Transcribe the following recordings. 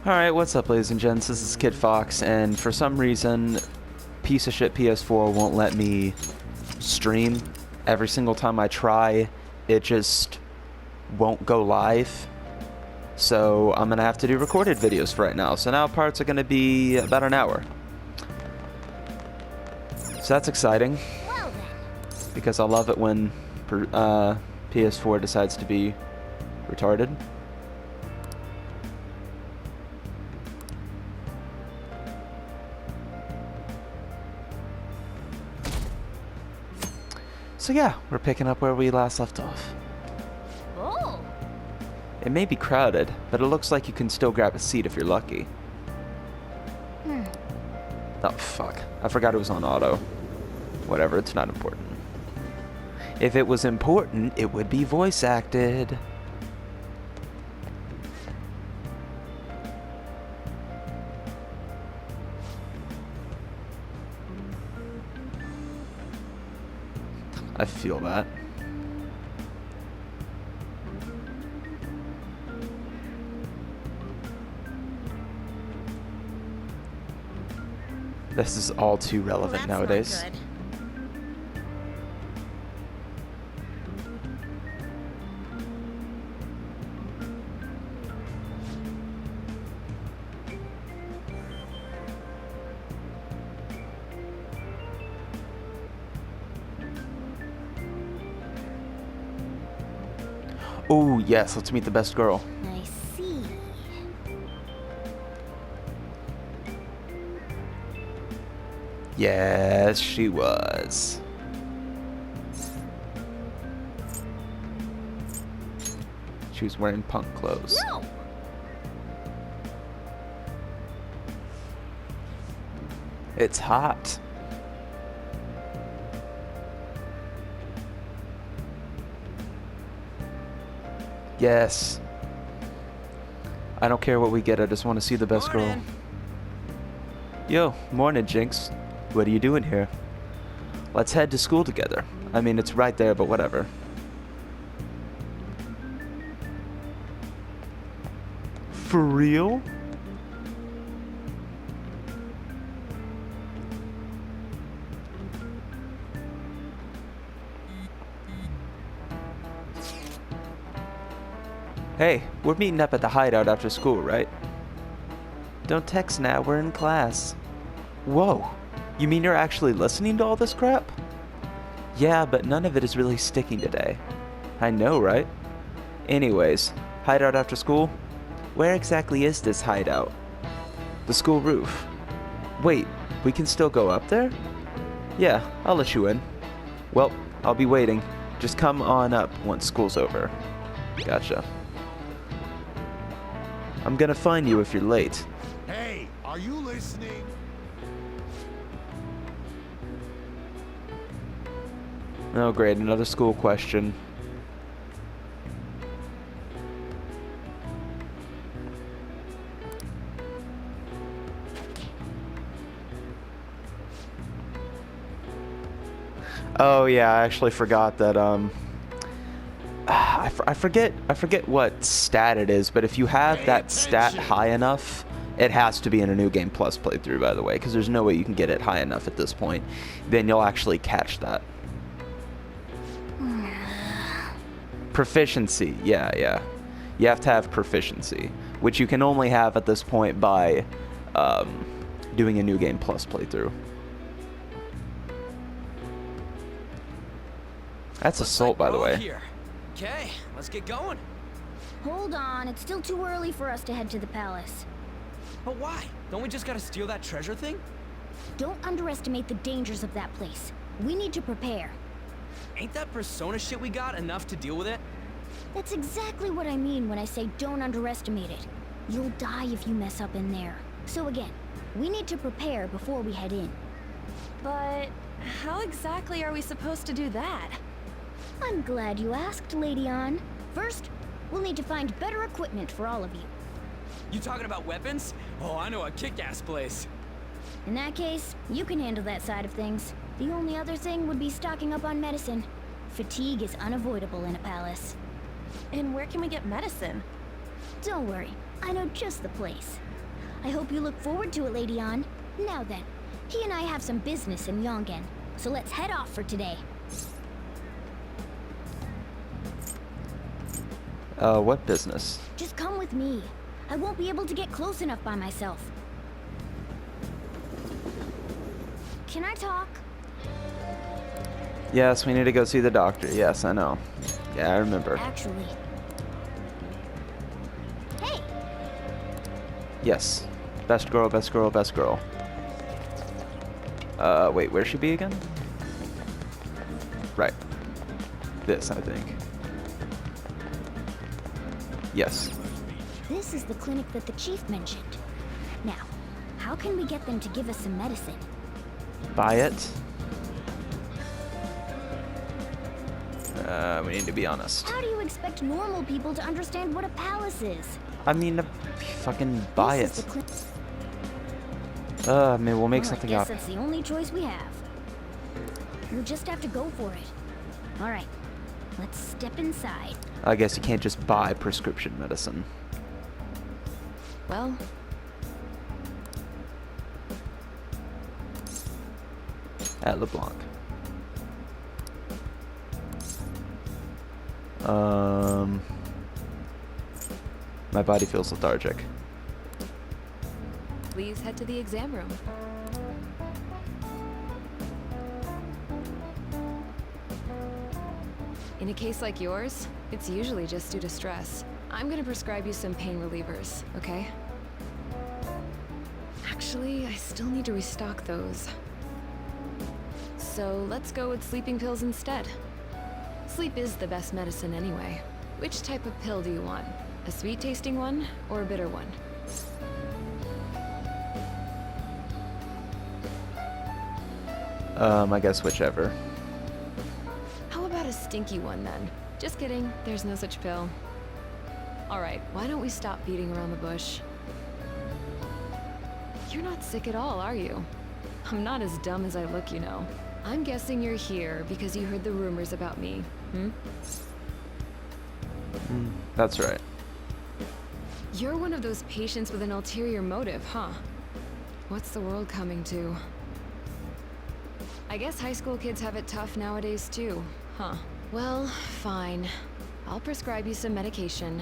Alright, what's up ladies and gents, this is Kid Fox, and for some reason, piece of shit PS4 won't let me stream. Every single time I try, it just won't go live. So I'm gonna have to do recorded videos for right now. So now parts are gonna be about an hour. So that's exciting, because I love it when PS4 decides to be retarded. So yeah, we're picking up where we last left off. Oh. It may be crowded, but it looks like you can still grab a seat if you're lucky. Oh fuck, I forgot it was on auto. Whatever, it's not important. If it was important, it would be voice acted. I feel that. This is all too relevant nowadays. Oh yes, let's meet the best girl. I see. Yes, she was. She was wearing punk clothes. No. It's hot. Yes. I don't care what we get, I just want to see the best girl. Yo, morning, Jinx. What are you doing here? Let's head to school together. I mean, it's right there, but whatever. For real? Hey, we're meeting up at the hideout after school, right? Don't text now, we're in class. Whoa, you mean you're actually listening to all this crap? Yeah, but none of it is really sticking today. I know, right? Anyways, hideout after school? Where exactly is this hideout? The school roof. Wait, we can still go up there? Yeah, I'll let you in. Well, I'll be waiting. Just come on up once school's over. Gotcha. I'm gonna find you if you're late. Hey, are you listening? Oh great, another school question. Oh yeah, I actually forgot that I forget what stat it is, but if you have that stat high enough, it has to be in a New Game Plus playthrough, by the way, because there's no way you can get it high enough at this point. Then you'll actually catch that. Proficiency, yeah. You have to have proficiency, which you can only have at this point by doing a New Game Plus playthrough. That's Assault, by the way. Here. Okay, let's get going. Hold on, it's still too early for us to head to the palace. But why? Don't we just gotta steal that treasure thing? Don't underestimate the dangers of that place. We need to prepare. Ain't that persona shit we got enough to deal with it? That's exactly what I mean when I say don't underestimate it. You'll die if you mess up in there. So again, we need to prepare before we head in. But how exactly are we supposed to do that? I'm glad you asked, Lady Ann. First, we'll need to find better equipment for all of you. You talking about weapons? Oh, I know a kick-ass place. In that case, you can handle that side of things. The only other thing would be stocking up on medicine. Fatigue is unavoidable in a palace. And where can we get medicine? Don't worry, I know just the place. I hope you look forward to it, Lady An. Now then, he and I have some business in Yongen, so let's head off for today. What business? Just come with me. I won't be able to get close enough by myself. Can I talk? Yes, we need to go see the doctor. Yes, I know. Yeah, I remember. Actually. Hey! Yes. Best girl, best girl, best girl. Wait, where'd she be again? Right. This, I think. Yes. This is the clinic that the chief mentioned. Now, how can we get them to give us some medicine? Buy it. We need to be honest. How do you expect normal people to understand what a palace is? I mean, fucking buy This it. is the cli- Maybe we'll make Well, something I guess up. that's the only choice we have. We'll just have to go for it. All right, let's step inside. I guess you can't just buy prescription medicine. Well, At LeBlanc. My body feels lethargic. please head to the exam room. In a case like yours, it's usually just due to stress. I'm gonna prescribe you some pain relievers, okay? Actually, I still need to restock those. So let's go with sleeping pills instead. Sleep is the best medicine anyway. Which type of pill do you want? A sweet-tasting one or a bitter one? I guess whichever. How about a stinky one then? Just kidding, there's no such pill. Alright, why don't we stop beating around the bush? You're not sick at all, are you? I'm not as dumb as I look, you know. I'm guessing you're here because you heard the rumors about me, hmm? That's right. You're one of those patients with an ulterior motive, huh? What's the world coming to? I guess high school kids have it tough nowadays too, huh? Well, fine. I'll prescribe you some medication.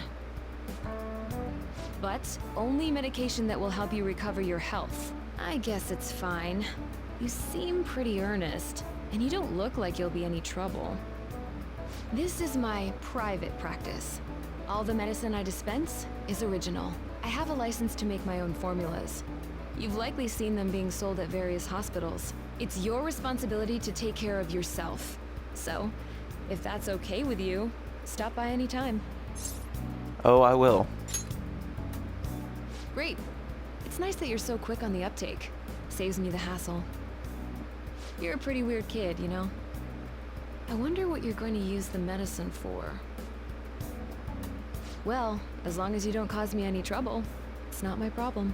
But only medication that will help you recover your health. I guess it's fine. You seem pretty earnest, and you don't look like you'll be any trouble. This is my private practice. All the medicine I dispense is original. I have a license to make my own formulas. You've likely seen them being sold at various hospitals. It's your responsibility to take care of yourself. So, if that's okay with you, stop by any time. Oh, I will. Great. It's nice that you're so quick on the uptake. Saves me the hassle. You're a pretty weird kid, you know? I wonder what you're going to use the medicine for. Well, as long as you don't cause me any trouble, it's not my problem.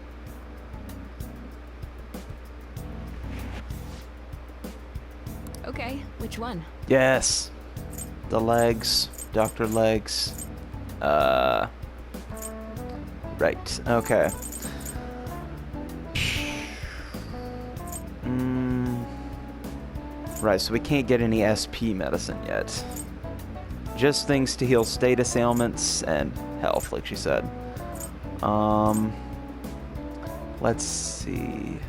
Okay, which one? Yes. The legs. Dr. Legs. Right. Okay. Right, so we can't get any SP medicine yet. Just things to heal status ailments and health, like she said. Let's see.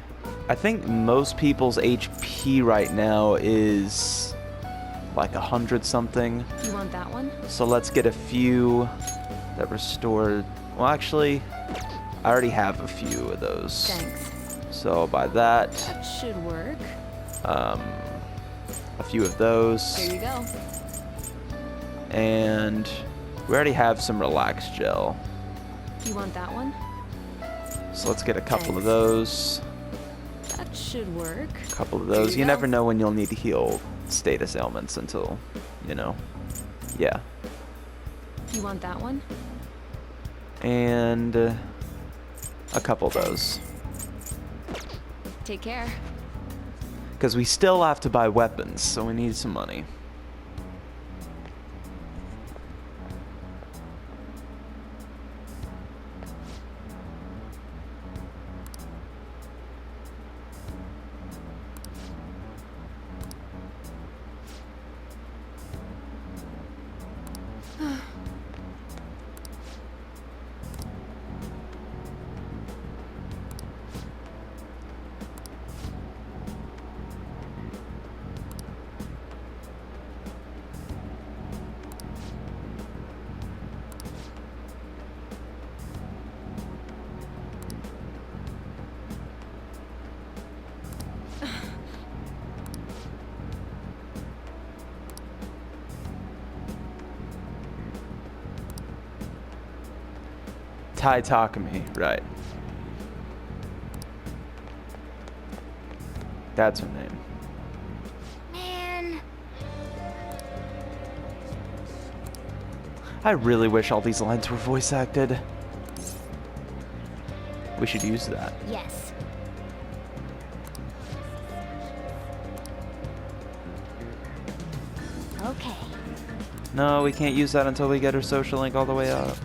I think most people's HP right now is like 100 something. You want that one? So let's get a few that restore. Well, actually, I already have a few of those. Thanks. So I'll buy that. That should work. A few of those. Here you go. And we already have some relax gel. You want that one? So let's get a couple of Thanks. those. That should work. A couple of Here those. you You go. never know when you'll need to heal status ailments until, you know. Yeah. You want that one? And a couple of those. Take care. Because we still have to buy weapons, so we need some money. Tai Takumi, right. That's her name. Man. I really wish all these lines were voice acted. We should use that. Yes. Okay. No, we can't use that until we get her social link all the way up.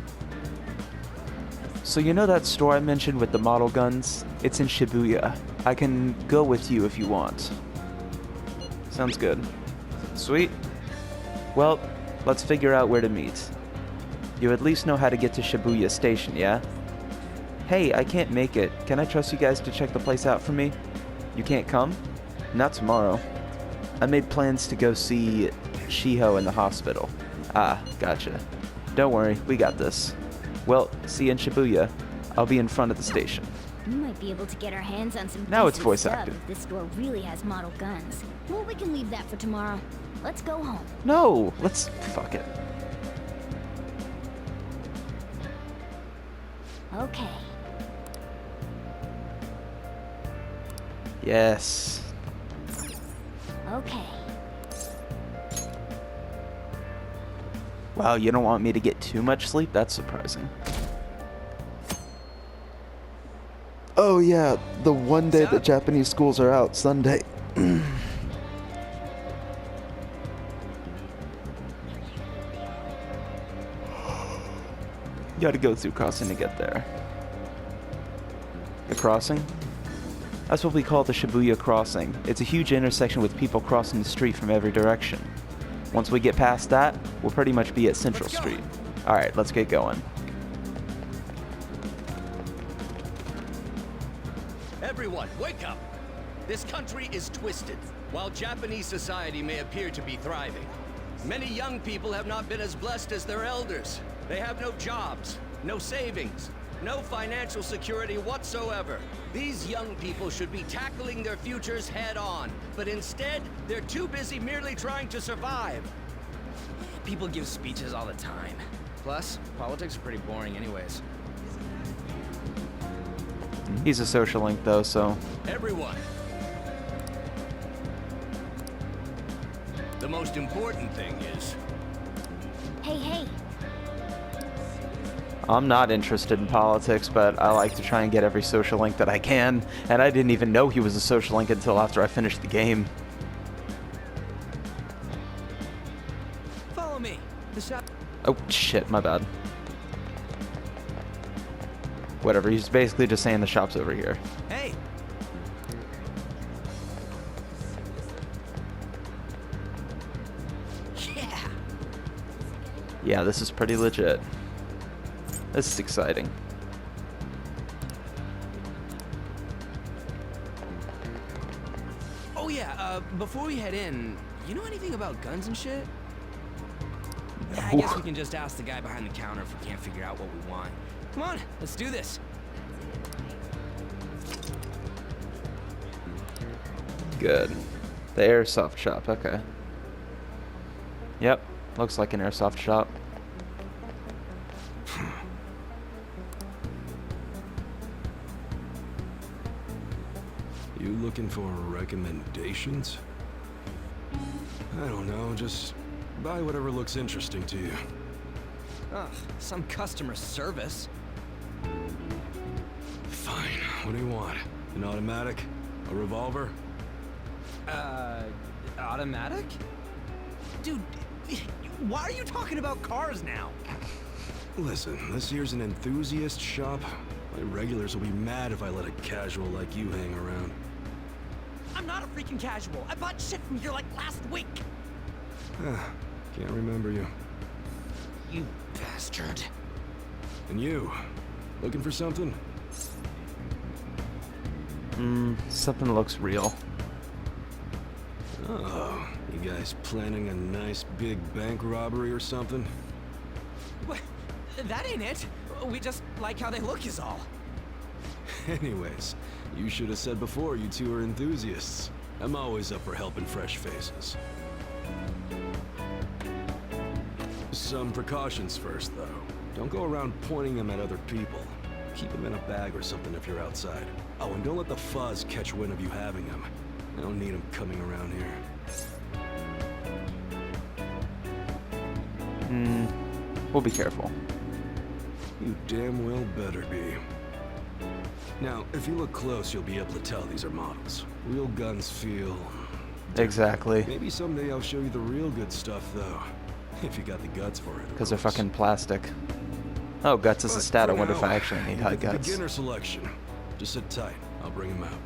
So you know that store I mentioned with the model guns? It's in Shibuya. I can go with you if you want. Sounds good. Sweet. Well, let's figure out where to meet. You at least know how to get to Shibuya Station, yeah? Hey, I can't make it. Can I trust you guys to check the place out for me? You can't come? Not tomorrow. I made plans to go see Shiho in the hospital. Ah, gotcha. Don't worry, we got this. Well, see you in Shibuya. I'll be in front of the station. We might be able to get our hands on some Now it's decent voice stuff acted. if this store really has model guns. Well, we can leave that for tomorrow. Let's go home. No, let's fuck it. Okay. Yes. Okay. Wow, you don't want me to get too much sleep? That's surprising. Oh yeah, the one day that Japanese schools are out, Sunday. You gotta go through crossing to get there. The crossing? That's what we call the Shibuya crossing. It's a huge intersection with people crossing the street from every direction. Once we get past that, we'll pretty much be at Central Street. Alright, let's get going. Everyone, wake up! This country is twisted. While Japanese society may appear to be thriving, many young people have not been as blessed as their elders. They have no jobs, no savings, no financial security whatsoever. These young people should be tackling their futures head on, but instead, they're too busy merely trying to survive. People give speeches all the time. Plus, politics are pretty boring anyways. He's a social link though, so... Everyone. The most important thing is... Hey, hey. I'm not interested in politics, but I like to try and get every social link that I can, and I didn't even know he was a social link until after I finished the game. Follow me. The shop. Oh shit, my bad. Whatever, he's basically just saying the shop's over here. Hey. Yeah. Yeah, this is pretty legit. This is exciting. Oh yeah. Before we head in, you know anything about guns and shit? I guess we can just ask the guy behind the counter if we can't figure out what we want. Come on, let's do this. Good. The airsoft shop, okay. Yep, looks like an airsoft shop. You looking for recommendations? I don't know, just buy whatever looks interesting to you. Ugh, some customer service. Fine, what do you want? An automatic? A revolver? Automatic? Dude, why are you talking about cars now? Listen, this here's an enthusiast shop. My regulars will be mad if I let a casual like you hang around. I'm not a freaking casual. I bought shit from here like last week. Can't remember you. You bastard. And you, looking for something? Something looks real. Oh, you guys planning a nice big bank robbery or something? What? That ain't it. We just like how they look is all. Anyways, you should have said before you two are enthusiasts. I'm always up for helping fresh faces. Some precautions first, though. Don't go around pointing them at other people. Keep them in a bag or something if you're outside. Oh, and don't let the fuzz catch wind of you having them. I don't need them coming around here. We'll be careful. You damn well better be. Now, if you look close, you'll be able to tell these are models. Real guns feel... Exactly. Maybe someday I'll show you the real good stuff, though. If you got the guts for it. Because they're fucking plastic. Oh, guts is a stat. I wonder if I actually need high guts. Beginner selection. Just sit tight. I'll bring him out.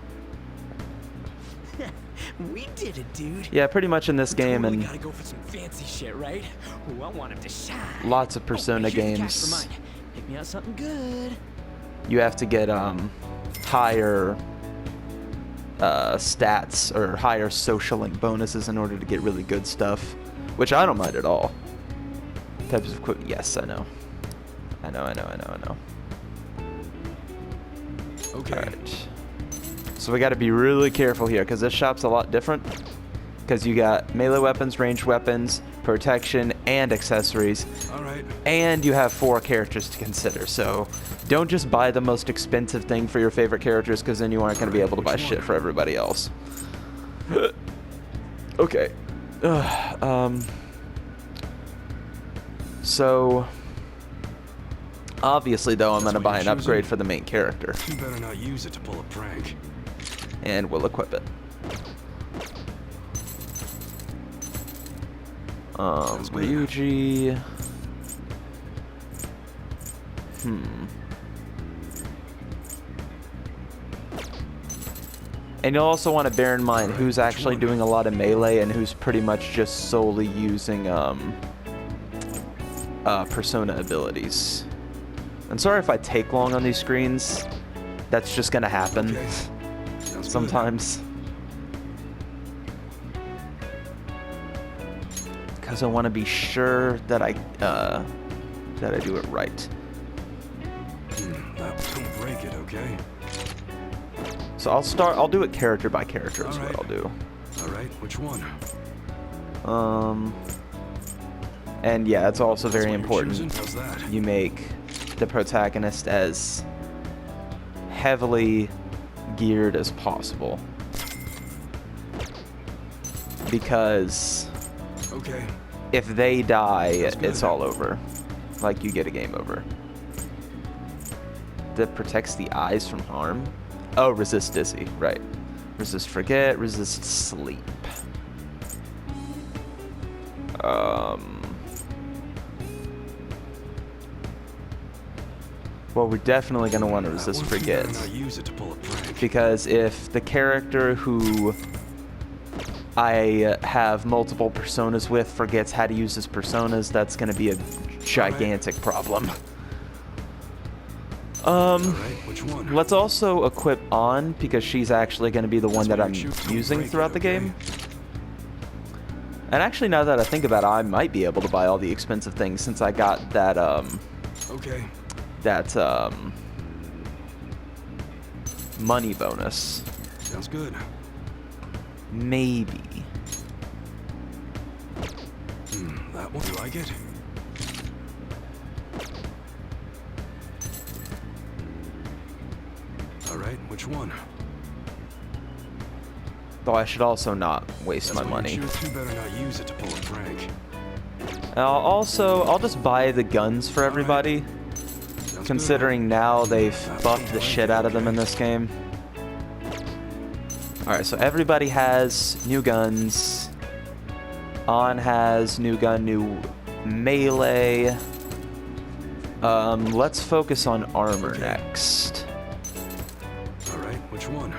We did it, dude. Yeah, pretty much in this game, Totally and gotta go for some fancy shit, right? Ooh, I want him to shine. lots of Persona Here's the cash games, for mine. Pick me out something good. you have to get higher stats or higher social link bonuses in order to get really good stuff, which I don't mind at all. Types of quick. Yes, I know. I know. Okay. Alright. So we got to be really careful here because this shop's a lot different. Because you got melee weapons, ranged weapons, protection, and accessories. All right. And you have 4 characters to consider. So don't just buy the most expensive thing for your favorite characters because then you aren't going to be able to buy shit for everybody else. Okay. So obviously though I'm going to buy an upgrade for the main character. You better not use it to pull a prank. And we'll equip it. Ryuji. And you'll also want to bear in mind who's actually doing a lot of melee and who's pretty much just solely using Persona abilities. I'm sorry if I take long on these screens. That's just gonna happen sometimes. Because I want to be sure that I do it right. Don't break it, okay? So I'll do it character by character is what I'll do. All right, which one? And yeah, it's also very important How's that? you make the protagonist as heavily geared as possible. Because Okay. if they die, it's all over. Like, you get a game over. That protects the eyes from harm. Oh, resist dizzy, right. Resist forget, resist sleep. Well, we're definitely going to want to resist forget. Use it to pull a prank. Because if the character who I have multiple personas with forgets how to use his personas, that's going to be a gigantic problem. Which one? Let's also equip On, because she's actually going to be the one that I'm using throughout the game. And actually, now that I think about it, I might be able to buy all the expensive things since I got that, Okay. that, money bonus. Sounds good. Maybe. That one, you like it? All right, which one? Though I should also not waste my money. You better not use it to pull a prank. I'll just buy the guns for everybody, considering now they've buffed the shit out of them in this game. Alright, so everybody has new guns. On has new gun, new melee. Let's focus on armor next. All right, which one?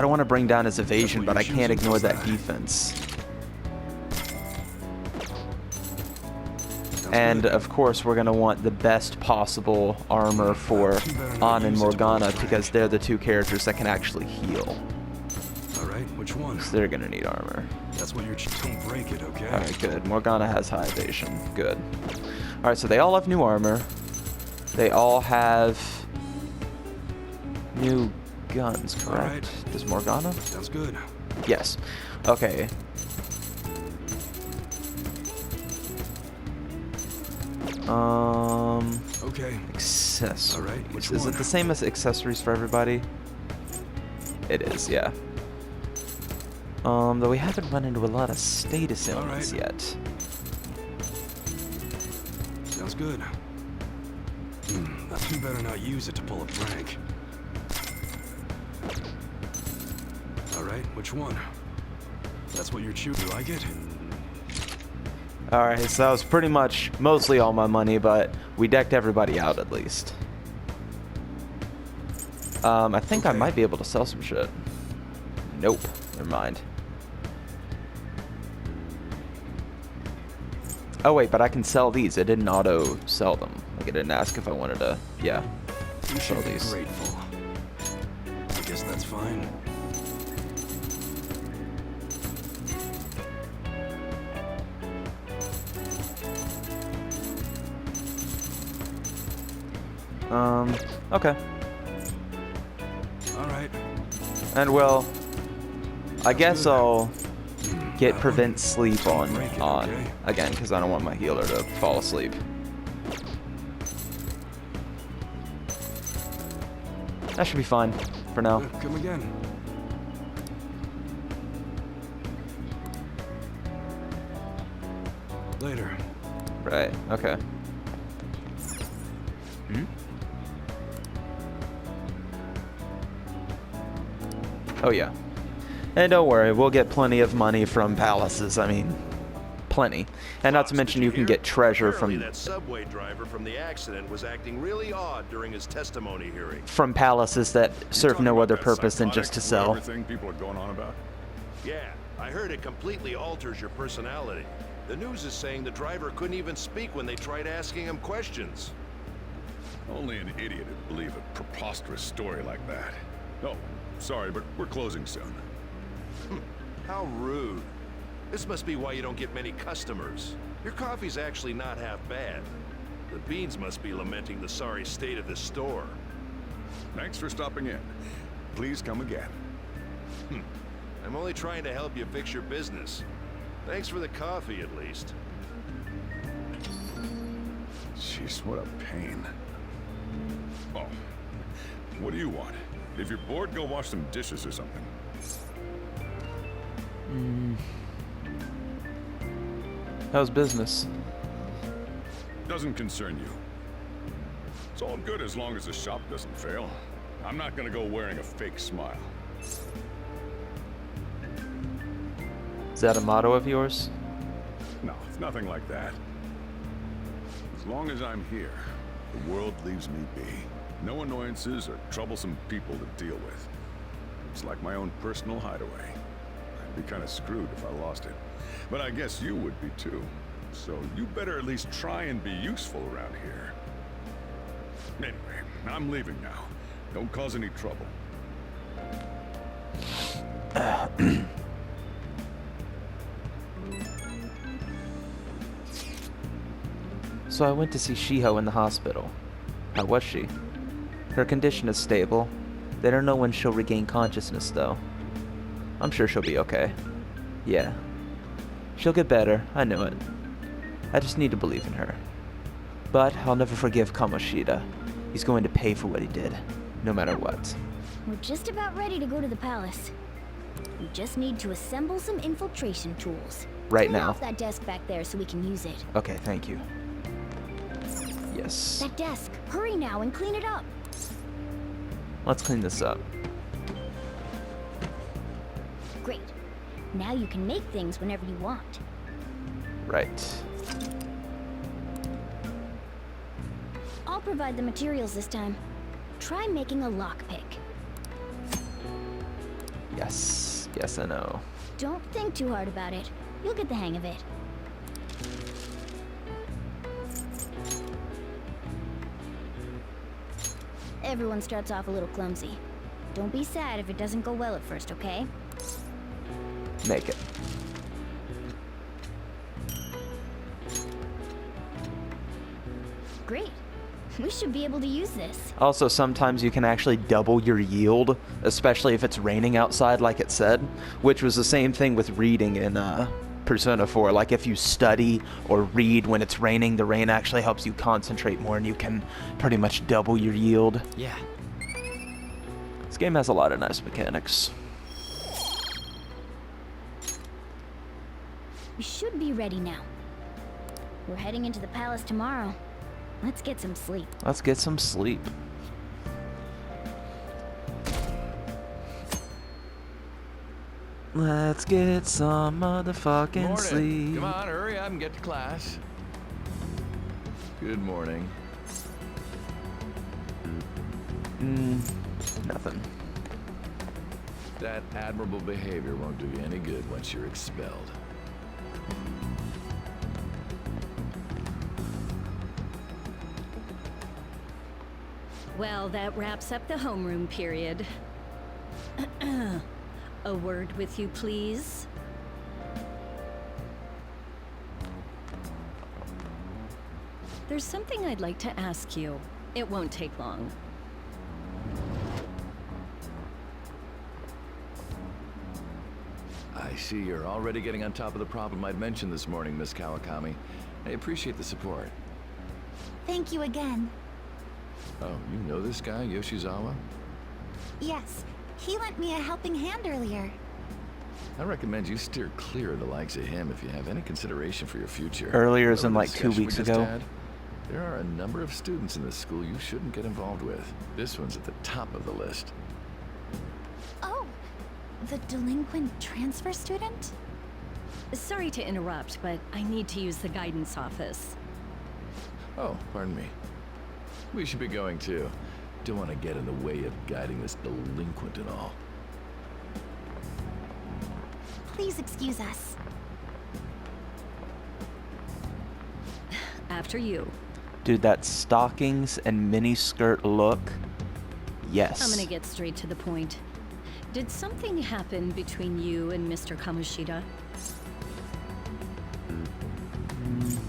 I don't want to bring down his evasion, what but I you're can't choosing, ignore what's that that? defense. Sounds And good. of course, we're gonna want the best possible armor for You better not Ann and use it to pull Morgana a prank. because they're the two characters that can actually heal. All right, which one? So they're gonna need armor. That's what you're. Don't break it, okay? Alright, good. Morgana has high evasion. Good. Alright, so they all have new armor. They all have new guns, correct? Alright. Does Morgana? Sounds good. Yes. Okay. Okay. Accessories. Alright, which Is one? it the same as accessories for everybody? It is, yeah. Though we haven't run into a lot of status elements Alright. yet. Sounds good. You better not use it to pull a prank. All right, which one? That's what you're choosing. You like it? Alright, so that was pretty much mostly all my money, but we decked everybody out at least. I think I Okay. might be able to sell some shit. Nope. Never mind. Oh wait, but I can sell these. It didn't auto sell them. Like it didn't ask if I wanted to. Yeah. You Sell should be these. grateful. I guess that's fine. Okay. All right. And well, I guess I'll get that prevent one. sleep Don't break it, on okay? again because I don't want my healer to fall asleep. That should be fine for now. Come again. Later. Right. Okay. Oh yeah. And don't worry, we'll get plenty of money from palaces. I mean, plenty. And not to Fox, mention did you can hear? get treasure Apparently from that subway driver from the accident was acting really odd during his testimony hearing. palaces that serve Talking no about other that purpose than just to psychotic sell. Everything people are going on about. Yeah, I heard it completely alters your personality. The news is saying the driver couldn't even speak when they tried asking him questions. Only an idiot would believe a preposterous story like that. Oh, sorry, but we're closing soon. How rude. This must be why you don't get many customers. Your coffee's actually not half bad. The beans must be lamenting the sorry state of this store. Thanks for stopping in. Please come again. I'm only trying to help you fix your business. Thanks for the coffee, at least. Jeez, what a pain. Oh, what do you want? If you're bored, go wash some dishes or something. How's business? Doesn't concern you. It's all good as long as the shop doesn't fail. I'm not gonna go wearing a fake smile. Is that a motto of yours? No, it's nothing like that. As long as I'm here, the world leaves me be. No annoyances or troublesome people to deal with. It's like my own personal hideaway. I'd be kind of screwed if I lost it. But I guess you would be too. So you better at least try and be useful around here. Anyway, I'm leaving now. Don't cause any trouble. So I went to see Shiho in the hospital. How was she? Her condition is stable. They don't know when she'll regain consciousness, though. I'm sure she'll be okay. Yeah. She'll get better, I know it. I just need to believe in her. But I'll never forgive Kamoshida. He's going to pay for what he did, no matter what. We're just about ready to go to the palace. We just need to assemble some infiltration tools. Right Clear now. off that desk back there so we can use it. Okay, thank you. Yes. That desk. Hurry now and clean it up. Let's clean this up. Great. Now you can make things whenever you want. Right. I'll provide the materials this time. Try making a lockpick. Yes. Yes, I know. Don't think too hard about it. You'll get the hang of it. Everyone starts off a little clumsy. Don't be sad if it doesn't go well at first, okay? Make it. Great. We should be able to use this. Also, sometimes you can actually double your yield, especially if it's raining outside, like it said, which was the same thing with reading in Persona 4. Like, if you study or read when it's raining, the rain actually helps you concentrate more, and you can pretty much double your yield. Yeah. This game has a lot of nice mechanics. We should be ready now. We're heading into the palace tomorrow. Let's get some sleep. Let's get some sleep. Let's get some motherfucking Morning. sleep. Come on, hurry up and get to class. Good morning. Nothing. That admirable behavior won't do you any good once you're expelled. Well, that wraps up the homeroom period. A word with you, please. There's something I'd like to ask you. It won't take long. I see you're already getting on top of the problem I'd mentioned this morning, Miss Kawakami. I appreciate the support. Thank you again. Oh, you know this guy, Yoshizawa? Yes, he lent me a helping hand earlier. I recommend you steer clear of the likes of him if you have any consideration for your future. Earlier as in Remember like the 2 discussion we weeks just ago. had? There are a number of students in this school you shouldn't get involved with. This one's at the top of the list. Oh, the delinquent transfer student? Sorry to interrupt, but I need to use the guidance office. Oh, pardon me. We should be going too. Don't want to get in the way of guiding this delinquent and all. Please excuse us. After you. Dude, that stockings and miniskirt look. Yes. I'm gonna get straight to the point. Did something happen between you and Mr. Kamoshida?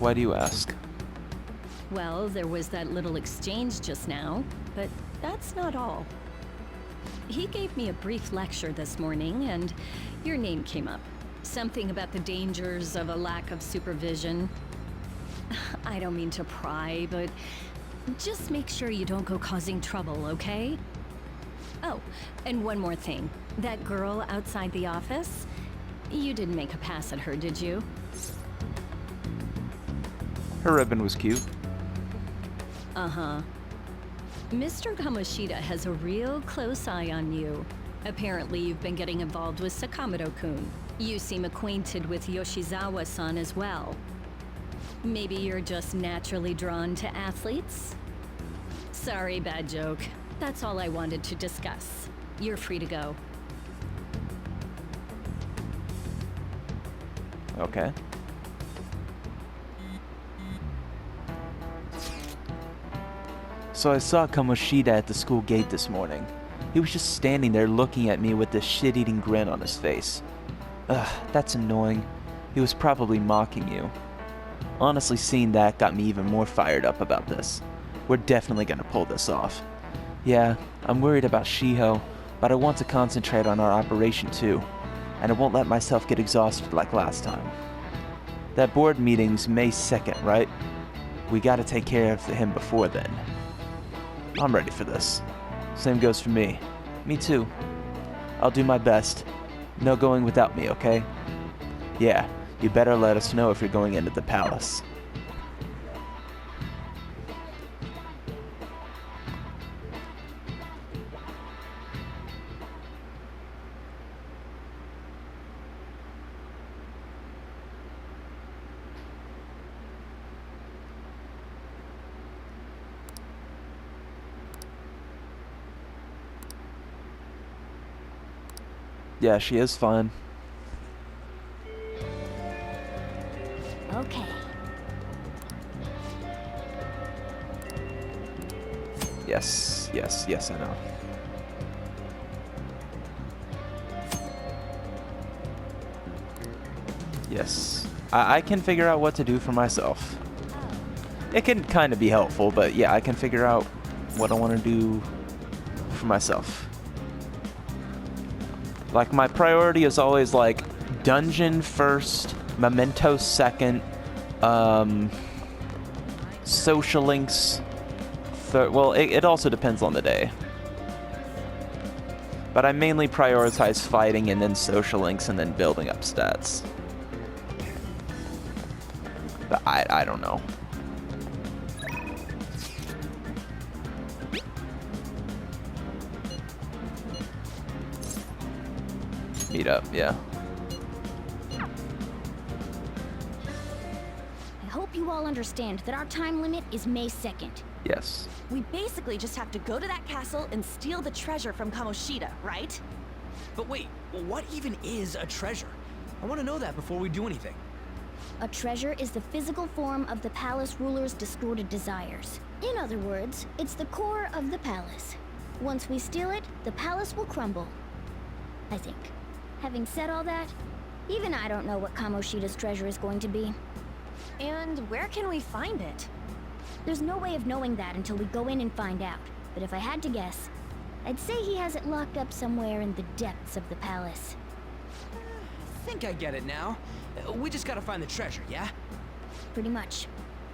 Why do you ask? Well, there was that little exchange just now, but that's not all. He gave me a brief lecture this morning, and your name came up. Something about the dangers of a lack of supervision. I don't mean to pry, but just make sure you don't go causing trouble, okay? Oh, and one more thing. That girl outside the office? You didn't make a pass at her, did you? Her ribbon was cute. Uh-huh. Mr. Kamoshida has a real close eye on you. Apparently you've been getting involved with Sakamoto-kun. You seem acquainted with Yoshizawa-san as well. Maybe you're just naturally drawn to athletes? Sorry, bad joke. That's all I wanted to discuss. You're free to go. Okay. So I saw Kamoshida at the school gate this morning. He was just standing there looking at me with this shit-eating grin on his face. Ugh, that's annoying. He was probably mocking you. Honestly, seeing that got me even more fired up about this. We're definitely gonna pull this off. Yeah, I'm worried about Shiho, but I want to concentrate on our operation too, and I won't let myself get exhausted like last time. That board meeting's May 2nd, right? We gotta take care of him before then. I'm ready for this. Same goes for me. Me too. I'll do my best. No going without me, okay? Yeah, you better let us know if you're going into the palace. Yeah, she is fun. Okay. Yes, yes, yes, I know. Yes. I can figure out what to do for myself. It can kind of be helpful, but yeah, I can figure out what I want to do for myself. Like, my priority is always, like, dungeon first, memento second, social links third. Well, it also depends on the day. But I mainly prioritize fighting and then social links and then building up stats. But I don't know. Meet up, yeah. I hope you all understand that our time limit is May 2nd. Yes. We basically just have to go to that castle and steal the treasure from Kamoshida, right? But wait, what even is a treasure? I want to know that before we do anything. A treasure is the physical form of the palace ruler's distorted desires. In other words, it's the core of the palace. Once we steal it, the palace will crumble. I think. Having said all that, even I don't know what Kamoshida's treasure is going to be. And where can we find it? There's no way of knowing that until we go in and find out. But if I had to guess, I'd say he has it locked up somewhere in the depths of the palace. I think I get it now. We just gotta find the treasure, yeah? Pretty much.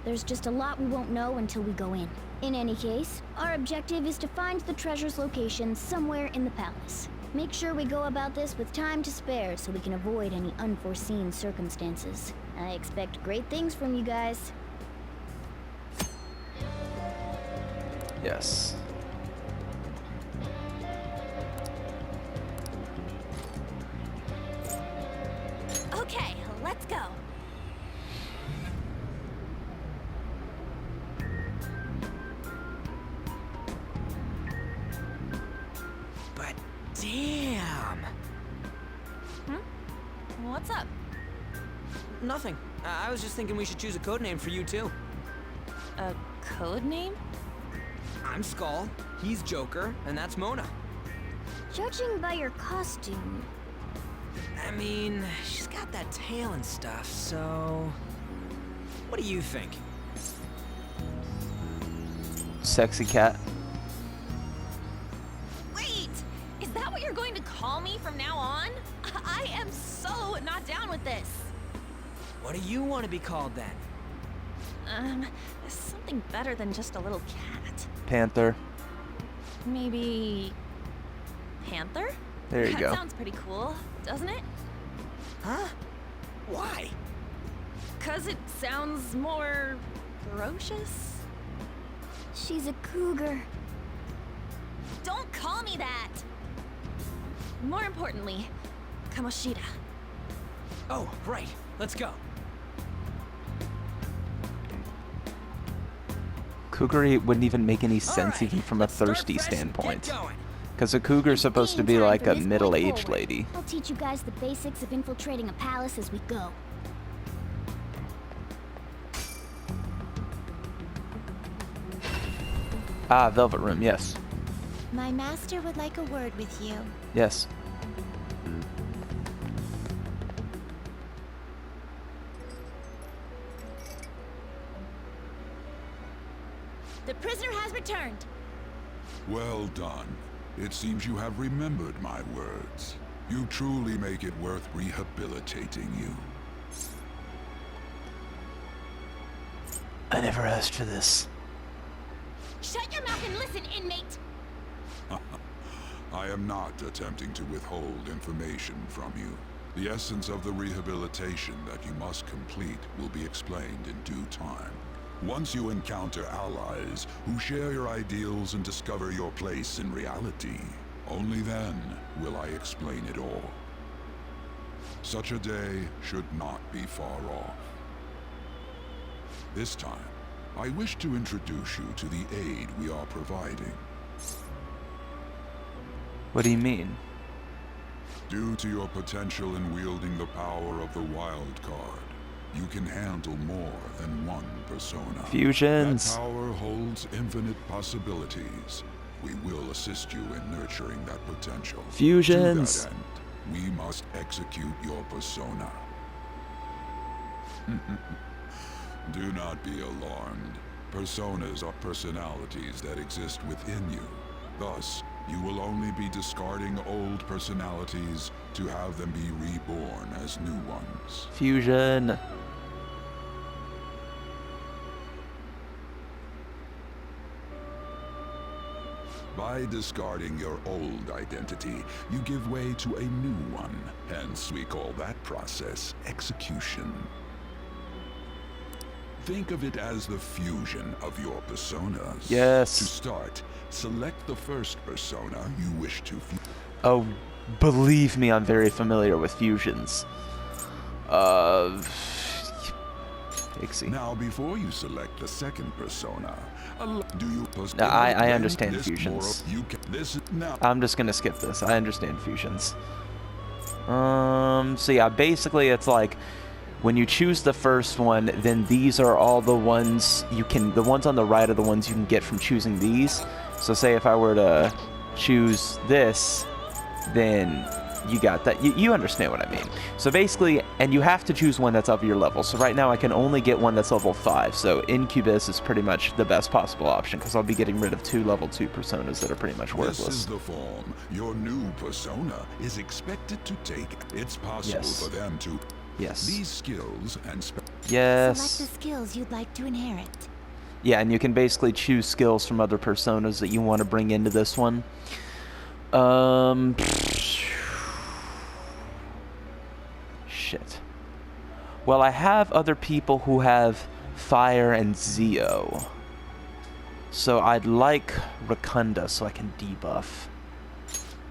There's just a lot we won't know until we go in. In any case, our objective is to find the treasure's location somewhere in the palace. Make sure we go about this with time to spare so we can avoid any unforeseen circumstances. I expect great things from you guys. Yes. Okay, let's go. But damn! What's up? Nothing. I was just thinking we should choose a code name for you too. A code name? I'm Skull, he's Joker, and that's Mona. Judging by your costume, I mean, she's got that tail and stuff, so... What do you think? Sexy cat. Wait! Is that what you're going to call me from now on? I am so not down with this. What do you want to be called then? Something better than just a little cat. Panther. Maybe... Panther? There you That go. sounds pretty cool, doesn't it? Huh? Why? 'Cause it sounds more... ferocious? she's a cougar. Don't call me that! More importantly, Kamoshida. Oh, right. Let's go. Cougar wouldn't even make any sense Alright, even from a let's start thirsty fresh and get standpoint. going. Because a cougar's supposed to be Game time like from a this point middle-aged forward. lady. I'll teach you guys the basics of infiltrating a palace as we go. Ah, Velvet Room, yes. My master would like a word with you. Yes. The prisoner has returned. Well done. It seems you have remembered my words. You truly make it worth rehabilitating you. I never asked for this. Shut your mouth and listen, inmate! I am not attempting to withhold information from you. The essence of the rehabilitation that you must complete will be explained in due time. Once you encounter allies who share your ideals and discover your place in reality, only then will I explain it all. Such a day should not be far off. This time, I wish to introduce you to the aid we are providing. What do you mean? Due to your potential in wielding the power of the wild card, you can handle more than one persona. Fusions. That power holds infinite possibilities. We will assist you in nurturing that potential. Fusions. To that end, we must execute your persona. Do not be alarmed. Personas are personalities that exist within you. Thus, you will only be discarding old personalities to have them be reborn as new ones. Fusion. By discarding your old identity, you give way to a new one. Hence, we call that process execution. Think of it as the fusion of your personas. Yes. To start, select the first persona you wish to fuse. Oh, believe me, I'm very familiar with fusions. Pixie. Now, before you select the second persona, I understand fusions. I'm just gonna skip this. I understand fusions. So yeah, basically it's like when you choose the first one, then these are all the ones you can, the ones on the right are the ones you can get from choosing these. So say if I were to choose this, then you got that. You understand what I mean. So basically, and you have to choose one that's of your level. So right now I can only get one that's level 5. So Incubus is pretty much the best possible option because I'll be getting rid of 2 level 2 personas that are pretty much worthless. This is the form your new persona is expected to take. It's possible for them to these skills and Select the skills you'd like to inherit. Yeah, and you can basically choose skills from other personas that you want to bring into this one. Shit. Well, I have other people who have Fire and Zeo. So I'd like Rakunda so I can debuff.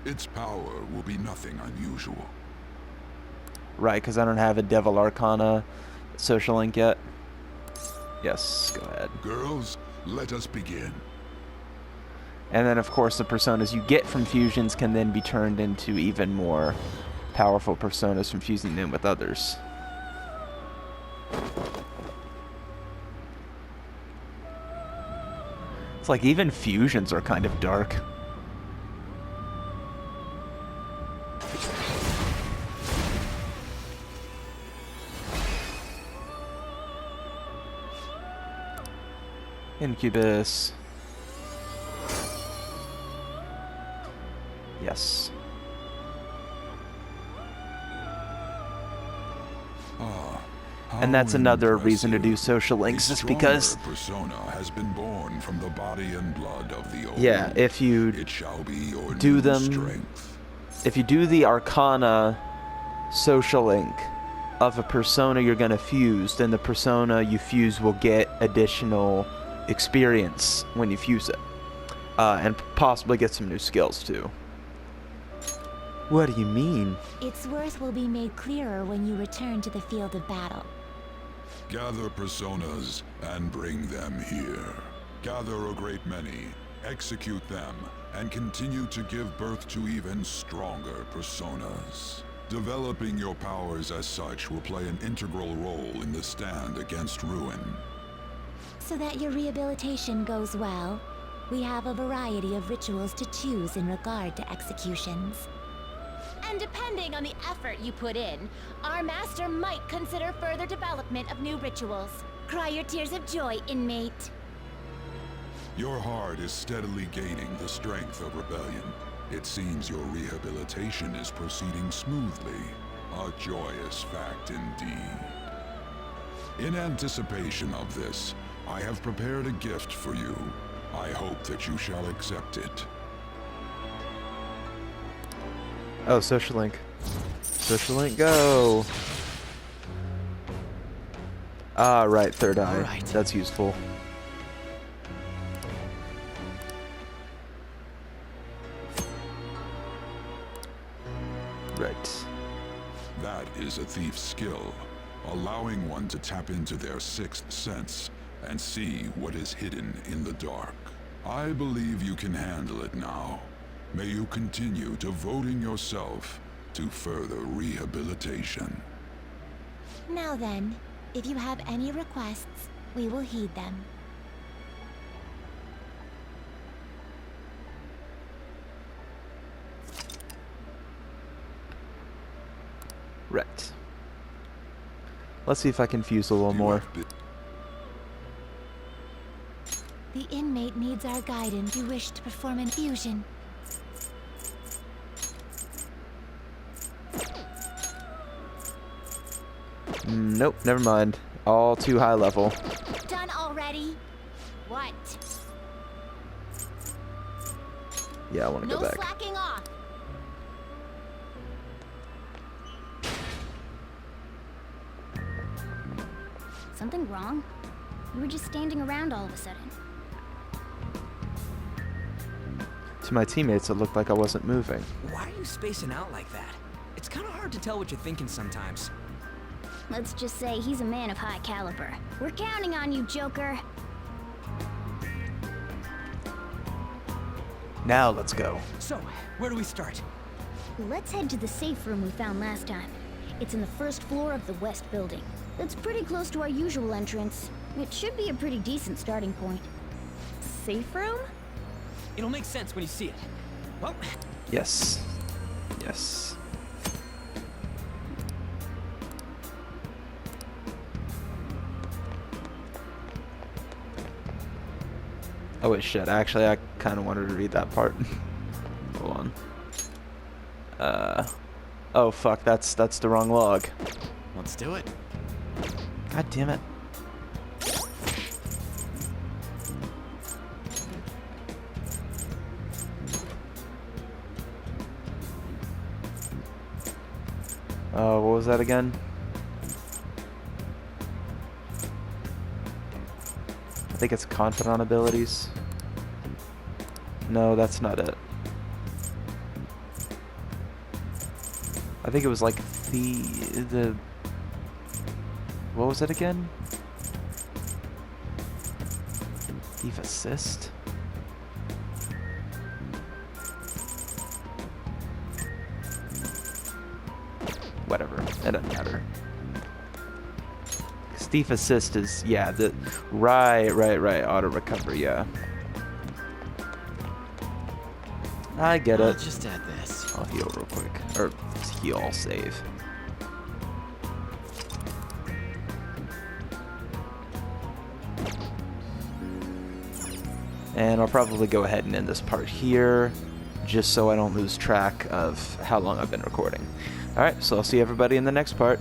Its power will be nothing unusual. Right, because I don't have a Devil Arcana social link yet. Yes, go ahead. Girls, let us begin. And then, of course, the personas you get from fusions can then be turned into even more powerful personas from fusing them with others. It's like even fusions are kind of dark. Incubus. Yes. And that's another reason to do social links, is because persona has been born from the body and blood of the old. Yeah, if you it shall be your do them, strength. If you do the Arcana social link of a persona you're gonna fuse, then the persona you fuse will get additional experience when you fuse it, and possibly get some new skills too. What do you mean? Its worth will be made clearer when you return to the field of battle. Gather personas and bring them here. Gather a great many, execute them, and continue to give birth to even stronger personas. Developing your powers as such will play an integral role in the stand against ruin. So that your rehabilitation goes well, we have a variety of rituals to choose in regard to executions. And depending on the effort you put in, our master might consider further development of new rituals. Cry your tears of joy, inmate. Your heart is steadily gaining the strength of rebellion. It seems your rehabilitation is proceeding smoothly. A joyous fact indeed. In anticipation of this, I have prepared a gift for you. I hope that you shall accept it. Oh, social link. Social link, go! Ah, right, third eye. Alright. That's useful. Right. That is a thief's skill, allowing one to tap into their sixth sense and see what is hidden in the dark. I believe you can handle it now. May you continue devoting yourself to further rehabilitation. Now then, if you have any requests, we will heed them. Right. Let's see if I can fuse a little more. The inmate needs our guidance. You wish to perform infusion. Nope, never mind. All too high level. Done already? What? Yeah, I want to No go back. slacking off. Something wrong? You were just standing around all of a sudden. To my teammates, it looked like I wasn't moving. Why are you spacing out like that? It's kind of hard to tell what you're thinking sometimes. Let's just say he's a man of high caliber. We're counting on you, Joker. Now let's go. So, where do we start? Let's head to the safe room we found last time. It's in the first floor of the west building. It's pretty close to our usual entrance. It should be a pretty decent starting point. Safe room? It'll make sense when you see it. Well, Yes. Yes. Oh wait, shit. Actually, I kind of wanted to read that part. Hold on. Oh fuck, that's the wrong log. Let's do it. God damn it. Oh, what was that again? I think it's confidant abilities. No, that's not it. I think it was like the what was it again? Thief assist? Whatever, it doesn't matter. Thief assist is, yeah, the right, auto recovery, yeah. I get I'll it. just add this. I'll heal real quick, or heal, save. And I'll probably go ahead and end this part here, just so I don't lose track of how long I've been recording. Alright, so I'll see everybody in the next part.